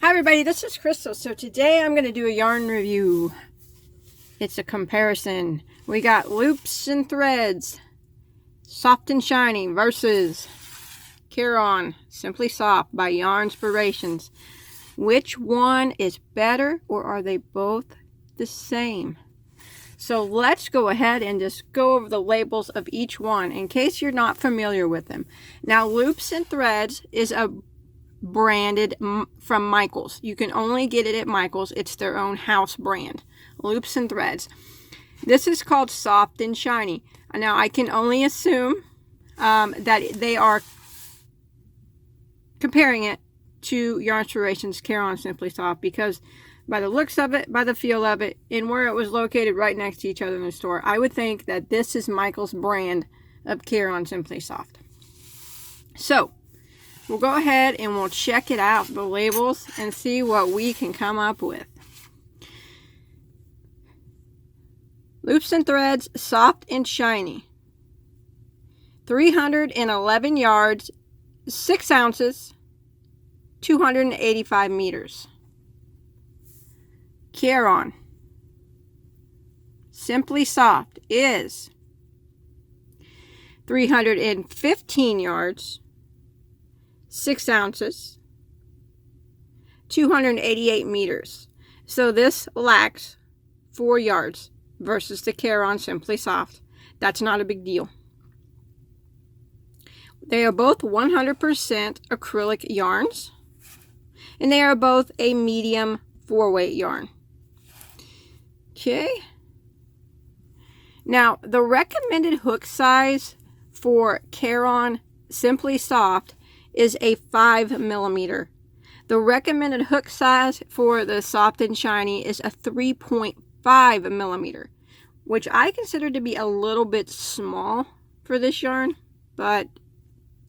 Hi everybody, this is Crystal. So today I'm going to do a yarn review. It's a comparison. We got loops and threads, soft and shiny versus Caron, Simply Soft by Yarnspirations. Which one is better, or are they both the same? So let's go ahead and just go over the labels of each one in case you're not familiar with them. Now, loops and threads is a branded from Michaels. You can only get it at Michaels. It's their own house brand. Loops and threads. This is called soft and shiny. Now I can only assume that they are comparing it to Yarnspirations Caron Simply Soft, because by the looks of it, by the feel of it, and where it was located right next to each other in the store, I would think that this is Michael's brand of Caron Simply Soft. So we'll go ahead and we'll check it out, the labels, and see what we can come up with. Loops and threads, soft and shiny. 311 yards, 6 ounces, 285 meters. Caron Simply Soft is 315 yards, 6 ounces, 288 meters. So this lacks 4 yards versus the Caron Simply Soft. That's not a big deal. They are both 100% acrylic yarns, and they are both a medium 4-weight yarn. Okay. Now, the recommended hook size for Caron Simply Soft is a 5 millimeter. The recommended hook size for the soft and shiny is a 3.5 millimeter, which I consider to be a little bit small for this yarn, but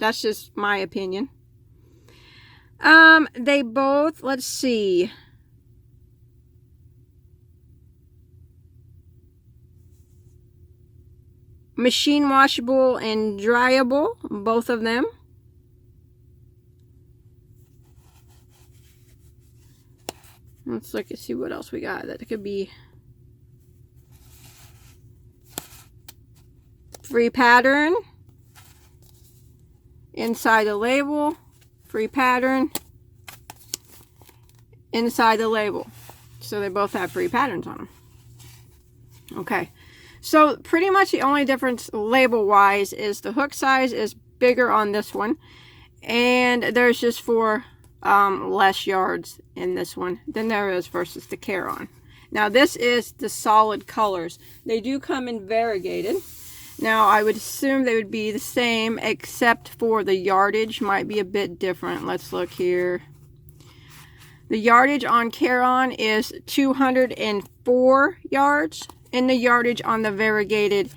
that's just my opinion. They both, let's see, machine washable and dryable, both of them. Let's look and see what else we got. That could be free pattern inside the label, free pattern inside the label. So they both have free patterns on them. Okay, so pretty much the only difference label wise is the hook size is bigger on this one, and there's just 4 less yards in this one than there is versus the Caron. Now this is the solid colors. They do come in variegated. Now I would assume they would be the same, except for the yardage might be a bit different. Let's look here. The yardage on Caron is 204 yards, and the yardage on the variegated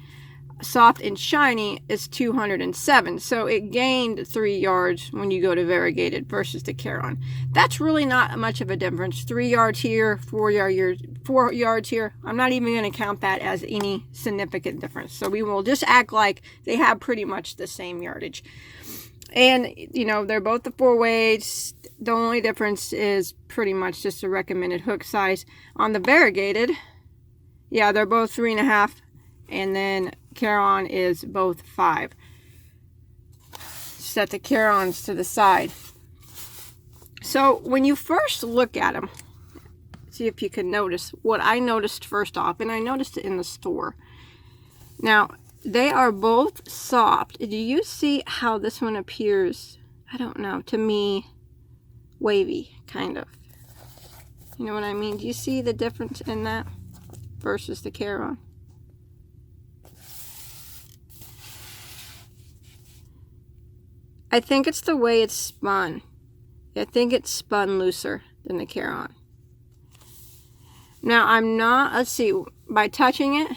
soft and shiny is 207. So it gained 3 yards when you go to variegated versus the Caron. That's really not much of a difference. 3 yards here, 4 yards here. I'm not even going to count that as any significant difference. So we will just act like they have pretty much the same yardage. And, you know, they're both the 4 weights. The only difference is pretty much just the recommended hook size. On the variegated, yeah, they're both 3.5. And then Caron is both 5. Set the Carons to the side. So when you first look at them, see if you can notice what I noticed first off, and I noticed it in the store. Now, they are both soft. Do you see how this one appears, I don't know, to me, wavy, kind of. You know what I mean? Do you see the difference in that versus the Caron? I think it's the way it's spun. I think it's spun looser than the Caron. Now, I'm not, let's see, by touching it,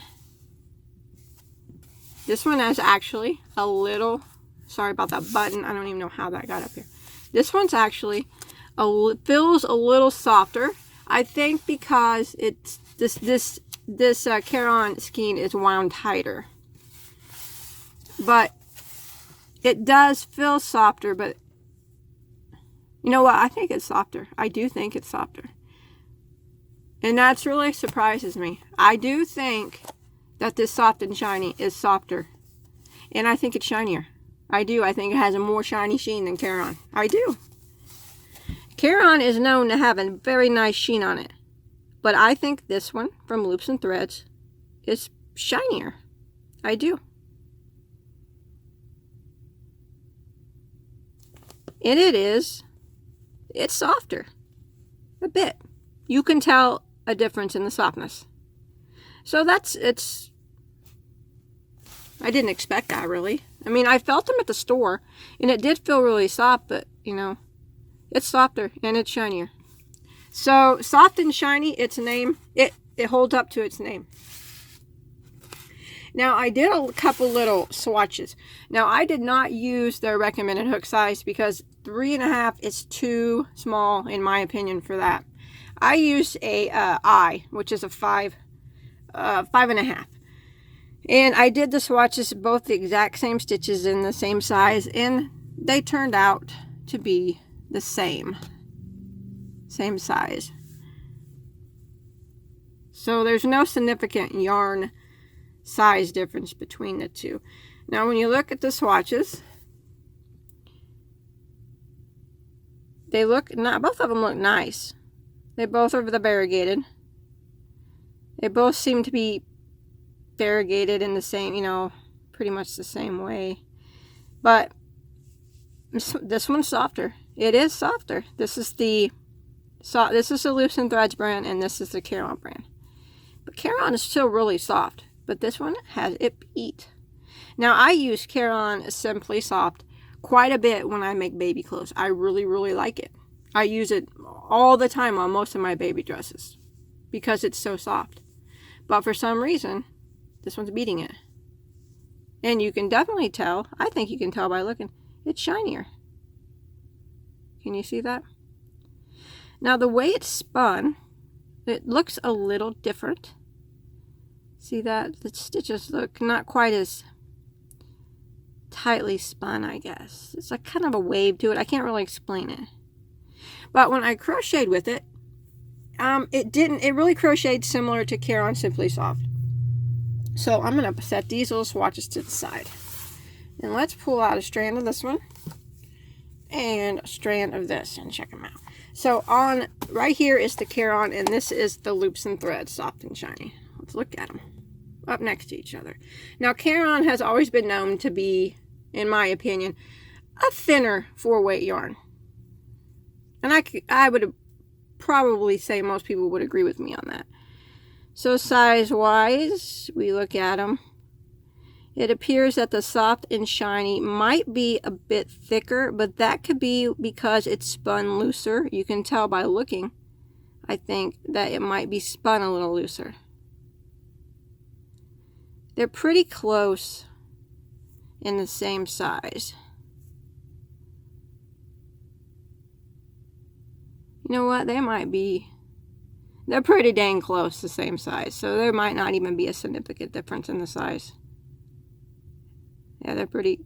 this one is actually a little, sorry about that button, I don't even know how that got up here. This one's actually, feels a little softer. I think because it's, this Caron skein is wound tighter. But it does feel softer, but You know what? I think it's softer. I do think it's softer. And that's really surprises me. I do think that this Soft and Shiny is softer. And I think it's shinier. I do. I think it has a more shiny sheen than Caron. I do. Caron is known to have a very nice sheen on it. But I think this one from Loops and Threads is shinier. I do. And it's softer. A bit. You can tell a difference in the softness. So I didn't expect that, really. I mean, I felt them at the store, and it did feel really soft, but, you know, it's softer, and it's shinier. So, Soft and Shiny, its name, it holds up to its name. Now, I did a couple little swatches. Now, I did not use their recommended hook size because 3.5 is too small, in my opinion, for that. I used a I, which is a 5.5. And I did the swatches, both the exact same stitches in the same size, and they turned out to be the same size. So there's no significant yarn size difference between the two. Now when you look at the swatches, both of them look nice. They both are the variegated. They both seem to be variegated in the same, you know, pretty much the same way. But this one's softer. It is softer. This is the Loops and Threads brand, and this is the Caron brand. But Caron is still really soft. But this one has it beat. Now I use Caron Simply Soft quite a bit when I make baby clothes. I really, really like it. I use it all the time on most of my baby dresses because it's so soft. But for some reason, this one's beating it. And you can definitely tell, I think you can tell by looking, it's shinier. Can you see that? Now the way it's spun, it looks a little different. See that? The stitches look not quite as tightly spun, I guess. It's like kind of a wave to it. I can't really explain it. But when I crocheted with it, it really crocheted similar to Caron Simply Soft. So I'm going to set these little swatches to the side. And let's pull out a strand of this one and a strand of this and check them out. So right here is the Caron, and this is the Loops and Threads Soft and Shiny. Let's look at them up next to each other. Now Caron has always been known to be, in my opinion, a thinner 4-weight yarn. And I would probably say most people would agree with me on that. So size-wise, we look at them. It appears that the Soft and Shiny might be a bit thicker, but that could be because it's spun looser. You can tell by looking, I think, that it might be spun a little looser. They're pretty close in the same size. You know what? They're pretty dang close, the same size. So there might not even be a significant difference in the size. Yeah, they're pretty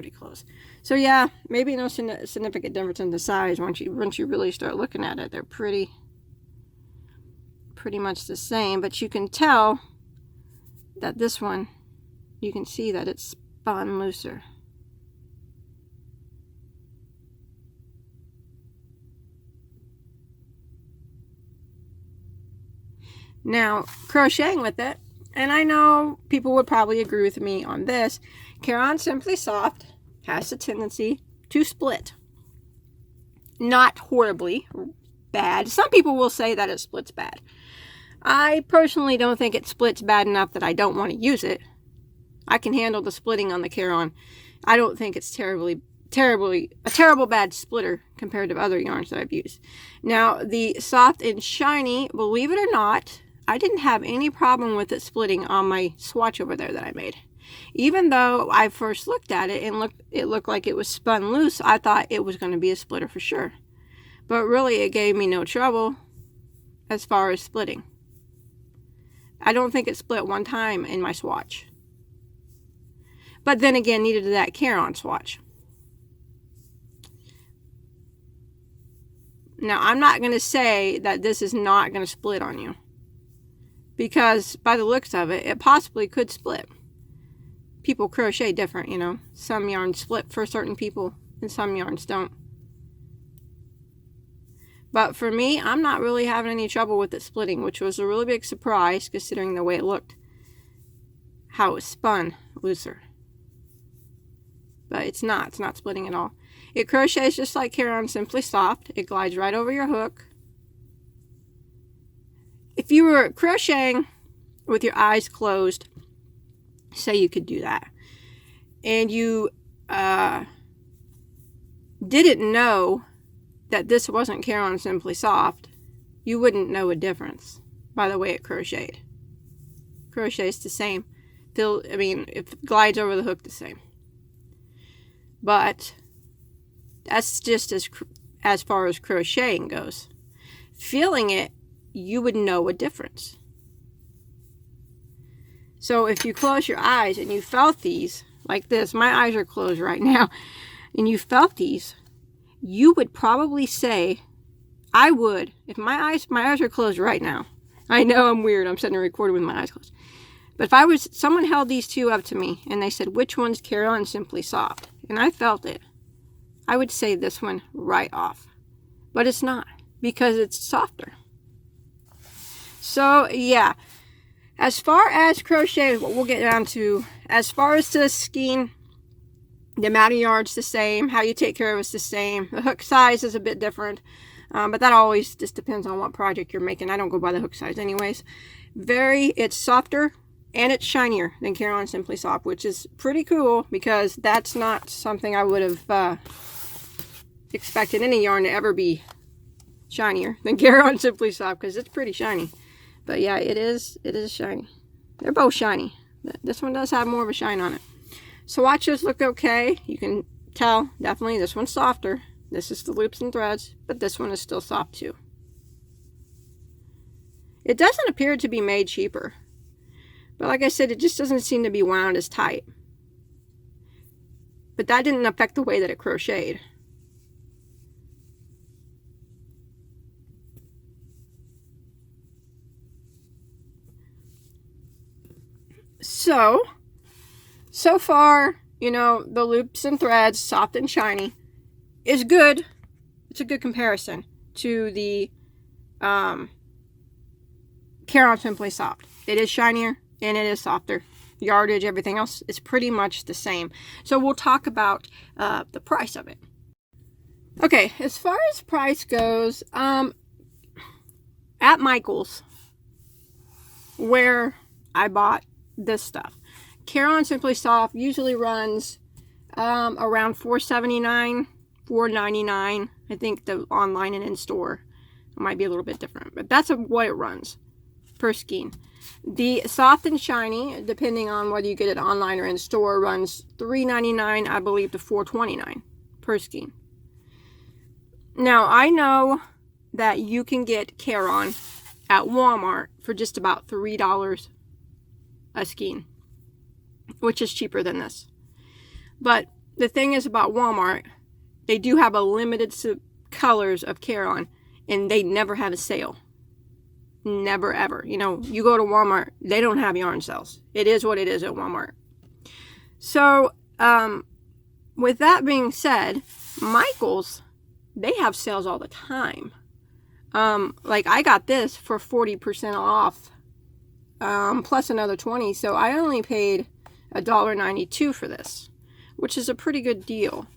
close. So yeah, maybe no significant difference in the size once you really start looking at it. They're pretty much the same, but you can tell that this one, you can see that it's spun looser. Now, crocheting with it, and I know people would probably agree with me on this, Caron Simply Soft has a tendency to split. Not horribly bad. Some people will say that it splits bad. I personally don't think it splits bad enough that I don't want to use it. I can handle the splitting on the Caron. I don't think it's a terrible bad splitter compared to other yarns that I've used. Now, the Soft and Shiny, believe it or not, I didn't have any problem with it splitting on my swatch over there that I made. Even though I first looked at it and it looked like it was spun loose, I thought it was going to be a splitter for sure. But really, it gave me no trouble as far as splitting. I don't think it split one time in my swatch. But then again, neither did that Caron swatch. Now, I'm not going to say that this is not going to split on you, because by the looks of it, it possibly could split. People crochet different, you know. Some yarns split for certain people and some yarns don't. But for me, I'm not really having any trouble with it splitting, which was a really big surprise considering the way it looked. How it was spun looser. But it's not splitting at all. It crochets just like Caron Simply Soft. It glides right over your hook. If you were crocheting with your eyes closed, say you could do that, and you didn't know that this wasn't Caron Simply Soft, you wouldn't know a difference by the way it crocheted. Crochets the same. It glides over the hook the same. But that's just as far as crocheting goes. Feeling it, you would know a difference. So if you close your eyes and you felt these, like this, my eyes are closed right now, and you felt these, you would probably say, I would, if my eyes are closed right now. I know I'm weird, I'm sitting there recording with my eyes closed. But if someone held these two up to me and they said, which one's Caron Simply Soft? And I felt it, I would say this one right off. But it's not, because it's softer. So yeah, as far as crochet, what we'll get down to, as far as the skein, the amount of yards the same, how you take care of it's the same. The hook size is a bit different, but that always just depends on what project you're making. I don't go by the hook size anyways. It's softer and it's shinier than Caron Simply Soft, which is pretty cool because that's not something I would have expected any yarn to ever be shinier than Caron Simply Soft, because it's pretty shiny. But yeah, it is shiny. They're both shiny. This one does have more of a shine on it. Swatches look okay. You can tell definitely this one's softer. This is the loops and threads, but this one is still soft too. It doesn't appear to be made cheaper, but like I said, it just doesn't seem to be wound as tight. But that didn't affect the way that it crocheted. So far, you know, the loops and threads, soft and shiny, is good. It's a good comparison to the Caron Simply Soft. It is shinier and it is softer. Yardage, everything else is pretty much the same. So we'll talk about the price of it. Okay, as far as price goes, at Michael's, where I bought this stuff, Caron Simply Soft usually runs around $4.79, $4.99. I think the online and in store might be a little bit different, but that's what it runs per skein. The soft and shiny, depending on whether you get it online or in store, runs $3.99, I believe, to $4.29 per skein. Now, I know that you can get Caron at Walmart for just about $3 a skein, which is cheaper than this. But the thing is about Walmart, they do have a limited colors of Caron, and they never have a sale. Never ever. You know, you go to Walmart, they don't have yarn sales. It is what it is at Walmart. So, with that being said, Michael's, they have sales all the time. Like I got this for 40% off, plus another 20. So I only paid $1.92 for this, which is a pretty good deal.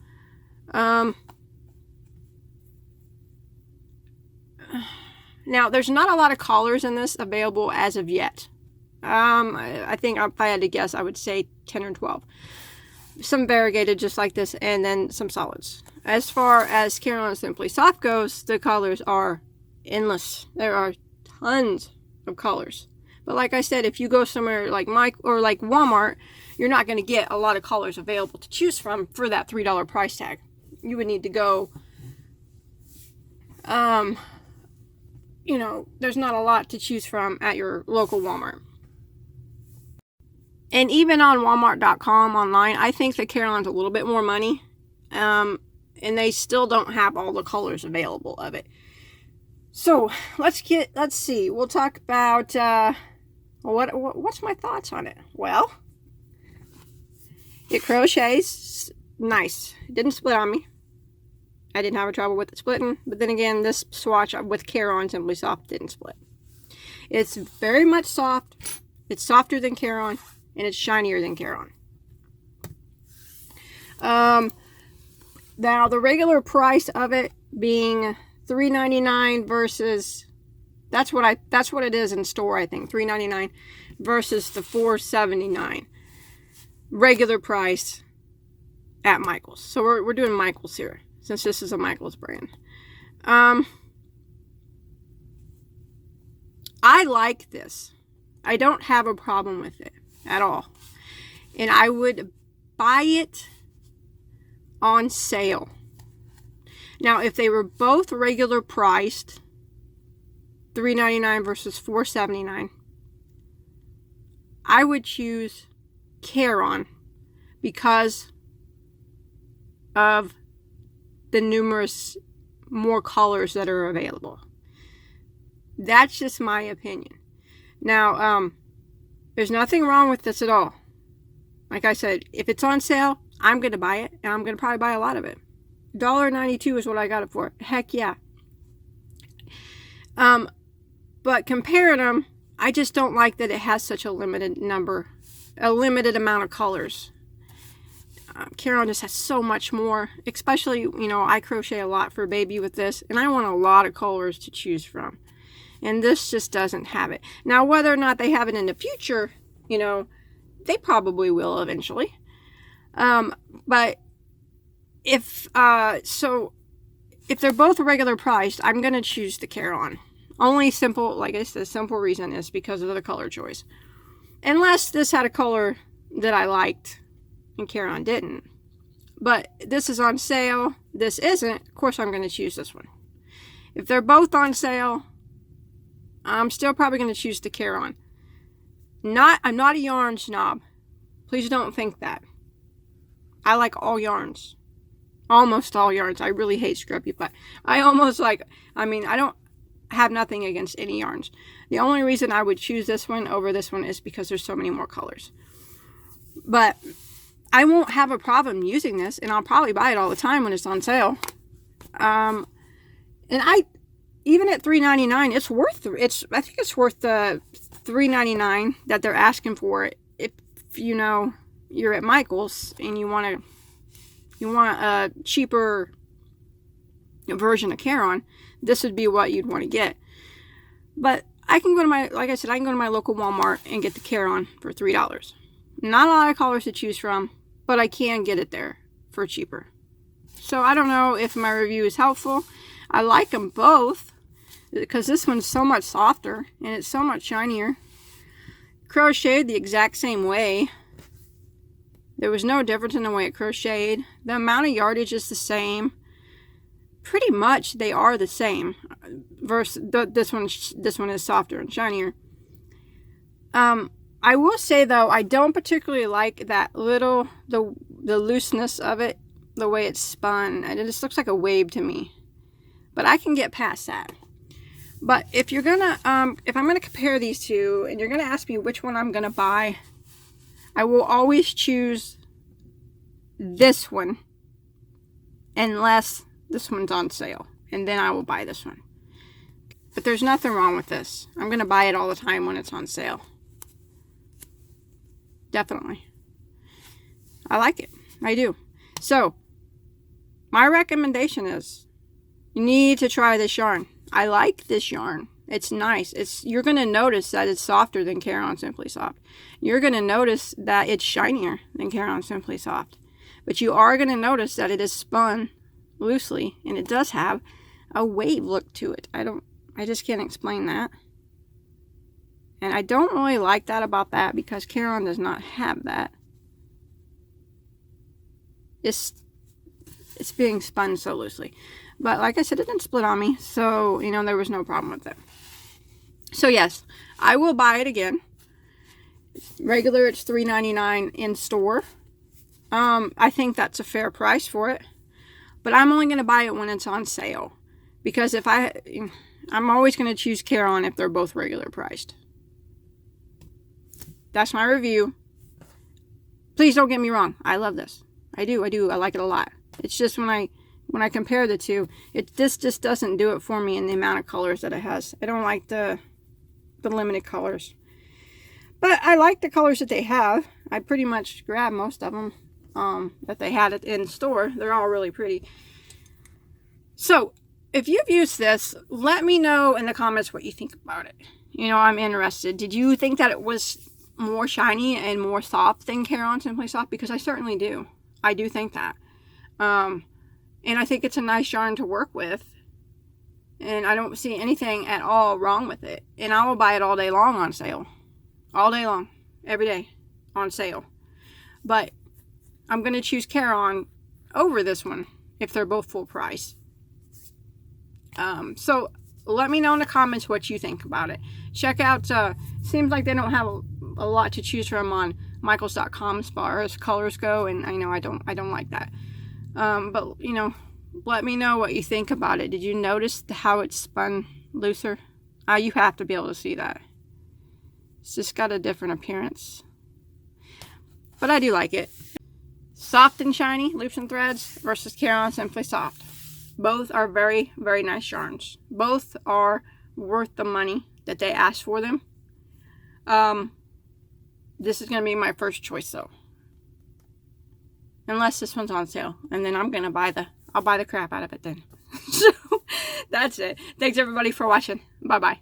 Now, there's not a lot of collars in this available as of yet. I think if I had to guess, I would say 10 or 12. Some variegated just like this, and then some solids. As far as Caron Simply Soft goes, the colors are endless. There are tons of colors. But like I said, if you go somewhere like like Walmart, you're not going to get a lot of colors available to choose from for that $3 price tag. You would need to go, you know, there's not a lot to choose from at your local Walmart. And even on Walmart.com online, I think that Caron's a little bit more money. And they still don't have all the colors available of it. So let's see. We'll talk about what's my thoughts on it. Well, it crochets nice. It didn't split on me. I didn't have a trouble with it splitting. But then again, this swatch with Caron Simply Soft didn't split. It's very much soft. It's softer than Caron, and it's shinier than Caron. Now the regular price of it being $3.99 versus that's what it is in store, I think, $3.99 versus the $4.79 regular price at Michael's. So we're doing Michael's here since this is a Michael's brand. I like this. I don't have a problem with it at all, and I would buy it on sale. Now, if they were both regular priced, $3.99 versus $4.79, I would choose Caron because of the numerous more colors that are available. That's just my opinion. Now, there's nothing wrong with this at all. Like I said, if it's on sale, I'm going to buy it, and I'm going to probably buy a lot of it. $1.92 is what I got it for. Heck yeah. But comparing them, I just don't like that it has such a limited amount of colors. Caron just has so much more, especially, you know, I crochet a lot for baby with this, and I want a lot of colors to choose from. And this just doesn't have it. Now, whether or not they have it in the future, you know, they probably will eventually. But if they're both regular priced, I'm going to choose the Caron. Only simple, like I said, simple reason is because of the color choice. Unless this had a color that I liked and Caron didn't. But this is on sale. This isn't. Of course, I'm going to choose this one. If they're both on sale, I'm still probably going to choose the Caron. I'm not a yarn snob. Please don't think that. I like all yarns. Almost all yarns. I really hate scrubby, but I don't have nothing against any yarns. The only reason I would choose this one over this one is because there's so many more colors. But I won't have a problem using this, and I'll probably buy it all the time when it's on sale. And even at $3.99, it's worth. I think it's worth the $3.99 that they're asking for it. If you know you're at Michael's and you want a cheaper version of Caron, this would be what you'd want to get. But I can go to my local Walmart and get the Caron for $3. Not a lot of colors to choose from, but I can get it there for cheaper. So I don't know if my review is helpful. I like them both because this one's so much softer and it's so much shinier. Crocheted the exact same way. There was no difference in the way it crocheted. The amount of yardage is the same. Pretty much they are the same. Versus this one is softer and shinier. I will say though, I don't particularly like that the looseness of it, the way it's spun. It just looks like a wave to me. But I can get past that. But if you're gonna, if I'm gonna compare these two, and you're gonna ask me which one I'm gonna buy, I will always choose this one, unless this one's on sale, and then I will buy this one. But there's nothing wrong with this. I'm gonna buy it all the time when it's on sale. Definitely. I like it. I do. So, my recommendation is, you need to try this yarn. I like this yarn. It's nice. You're going to notice that it's softer than Caron Simply Soft. You're going to notice that it's shinier than Caron Simply Soft. But you are going to notice that it is spun loosely, and it does have a wave look to it. I just can't explain that. And I don't really like that about that because Caron does not have that. It's being spun so loosely. But like I said, it didn't split on me. So, you know, there was no problem with it. So yes, I will buy it again. Regular, it's $3.99 in store. I think that's a fair price for it. But I'm only going to buy it when it's on sale. Because if I I'm always going to choose Caron if they're both regular priced. That's my review. Please don't get me wrong. I love this. I do. I like it a lot. It's just when I compare the two, this just doesn't do it for me in the amount of colors that it has. I don't like the limited colors. But I like the colors that they have. I pretty much grabbed most of them that they had in store. They're all really pretty. So, if you've used this, let me know in the comments what you think about it. You know, I'm interested. Did you think that it was more shiny and more soft than Caron Simply Soft? Because I certainly do. I do think that. And I think it's a nice yarn to work with. And I don't see anything at all wrong with it. And I will buy it all day long on sale. All day long. Every day. On sale. But I'm going to choose Caron over this one if they're both full price. So let me know in the comments what you think about it. Check out, seems like they don't have a lot to choose from on Michaels.com as far as colors go, and I know I don't like that. But you know, let me know what you think about it. Did you notice how it's spun looser? You have to be able to see that. It's just got a different appearance. But I do like it. Soft and shiny loops and threads versus Caron Simply Soft. Both are very, very nice yarns. Both are worth the money that they asked for them. This is going to be my first choice though. Unless this one's on sale. And then I'm going to I'll buy the crap out of it then. So, that's it. Thanks everybody for watching. Bye-bye.